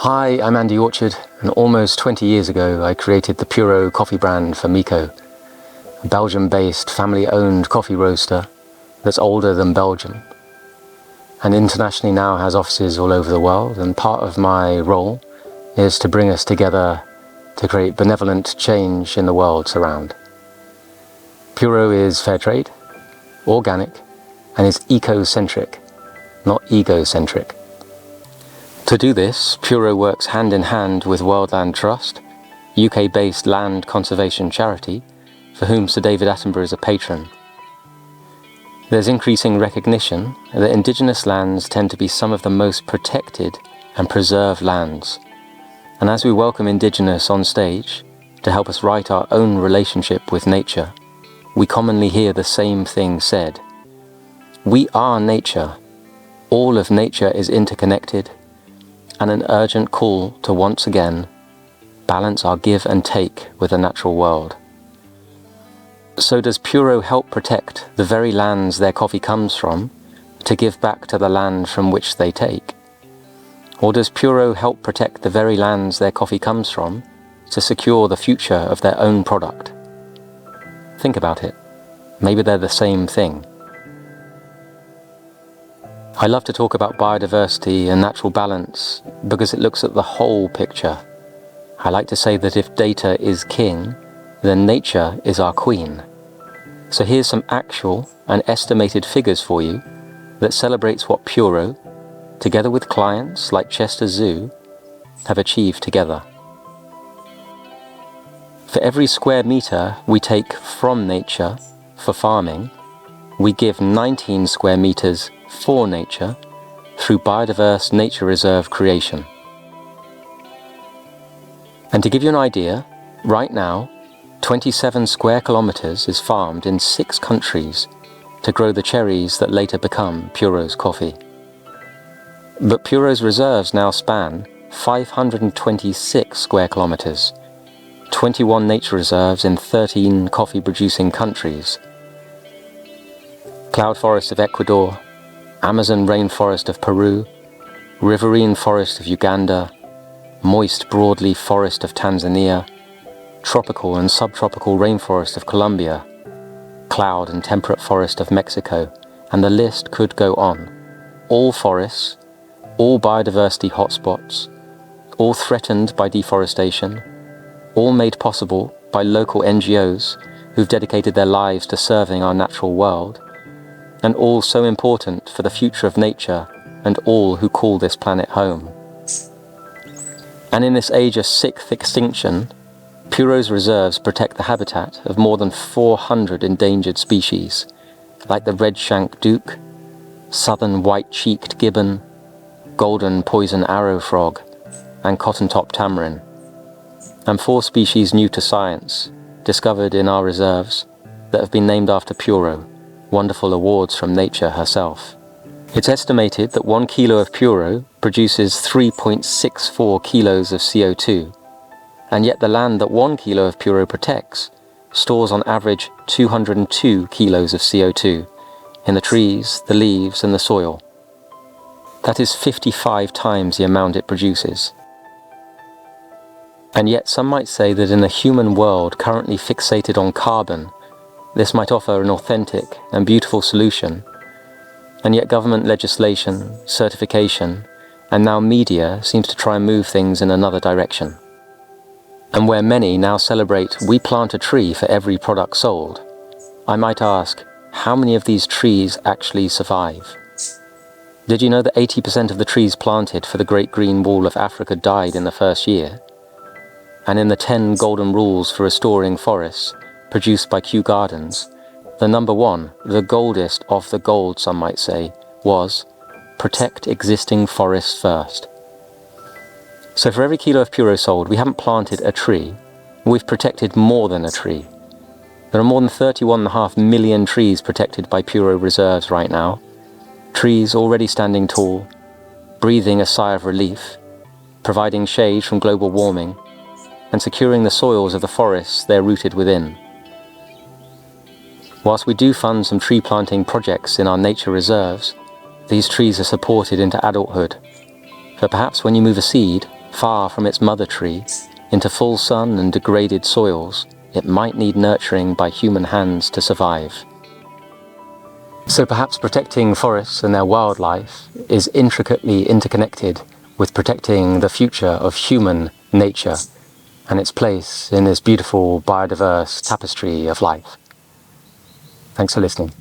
Hi, I'm Andy Orchard, and almost 20 years ago I created the PURO coffee brand for Miko, a Belgium-based family-owned coffee roaster that's older than Belgium, and internationally now has offices all over the world, and part of my role is to bring us together to create benevolent change in the worlds around. PURO is fair trade, organic, and is eco-centric, not egocentric. To do this, PURO works hand in hand with World Land Trust, UK-based land conservation charity, for whom Sir David Attenborough is a patron. There's increasing recognition that indigenous lands tend to be some of the most protected and preserved lands. And as we welcome indigenous on stage to help us write our own relationship with nature, we commonly hear the same thing said. We are nature. All of nature is interconnected, and an urgent call to once again balance our give and take with the natural world. So does PURO help protect the very lands their coffee comes from to give back to the land from which they take? Or does PURO help protect the very lands their coffee comes from to secure the future of their own product? Think about it. Maybe they're the same thing. I love to talk about biodiversity and natural balance because it looks at the whole picture. I like to say that if data is king, then nature is our queen. So here's some actual and estimated figures for you that celebrates what PURO, together with clients like Chester Zoo, have achieved together. For every square meter we take from nature for farming, we give 19 square meters for nature through biodiverse nature reserve creation. And to give you an idea, right now, 27 square kilometers is farmed in 6 countries to grow the cherries that later become PURO's coffee. But PURO's reserves now span 526 square kilometers, 21 nature reserves in 13 coffee-producing countries. Cloud forest of Ecuador, Amazon rainforest of Peru, riverine forest of Uganda, moist broadleaf forest of Tanzania, tropical and subtropical rainforest of Colombia, cloud and temperate forest of Mexico, and the list could go on. All forests, all biodiversity hotspots, all threatened by deforestation, all made possible by local NGOs who've dedicated their lives to serving our natural world, and all so important for the future of nature and all who call this planet home. And in this age of sixth extinction, PURO's reserves protect the habitat of more than 400 endangered species, like the red-shanked duke, southern white-cheeked gibbon, golden poison arrow frog, and cotton-top tamarin, and 4 species new to science, discovered in our reserves, that have been named after PURO, wonderful awards from nature herself. It's estimated that 1 kilo of PURO produces 3.64 kilos of CO2, and yet the land that 1 kilo of PURO protects stores on average 202 kilos of CO2 in the trees, the leaves, and the soil. That is 55 times the amount it produces. And yet some might say that in a human world currently fixated on carbon, this might offer an authentic and beautiful solution, and yet government legislation, certification, and now media seems to try and move things in another direction. And where many now celebrate we plant a tree for every product sold, I might ask, how many of these trees actually survive? Did you know that 80% of the trees planted for the Great Green Wall of Africa died in the first year? And in the 10 golden rules for restoring forests, produced by Kew Gardens, the number 1, the goldest of the gold some might say, was protect existing forests first. So for every kilo of PURO sold, we haven't planted a tree, we've protected more than a tree. There are more than 31.5 million trees protected by PURO reserves right now, trees already standing tall, breathing a sigh of relief, providing shade from global warming, and securing the soils of the forests they're rooted within. Whilst we do fund some tree planting projects in our nature reserves, these trees are supported into adulthood. So perhaps when you move a seed, far from its mother tree, into full sun and degraded soils, it might need nurturing by human hands to survive. So perhaps protecting forests and their wildlife is intricately interconnected with protecting the future of human nature and its place in this beautiful, biodiverse tapestry of life. Thanks for listening.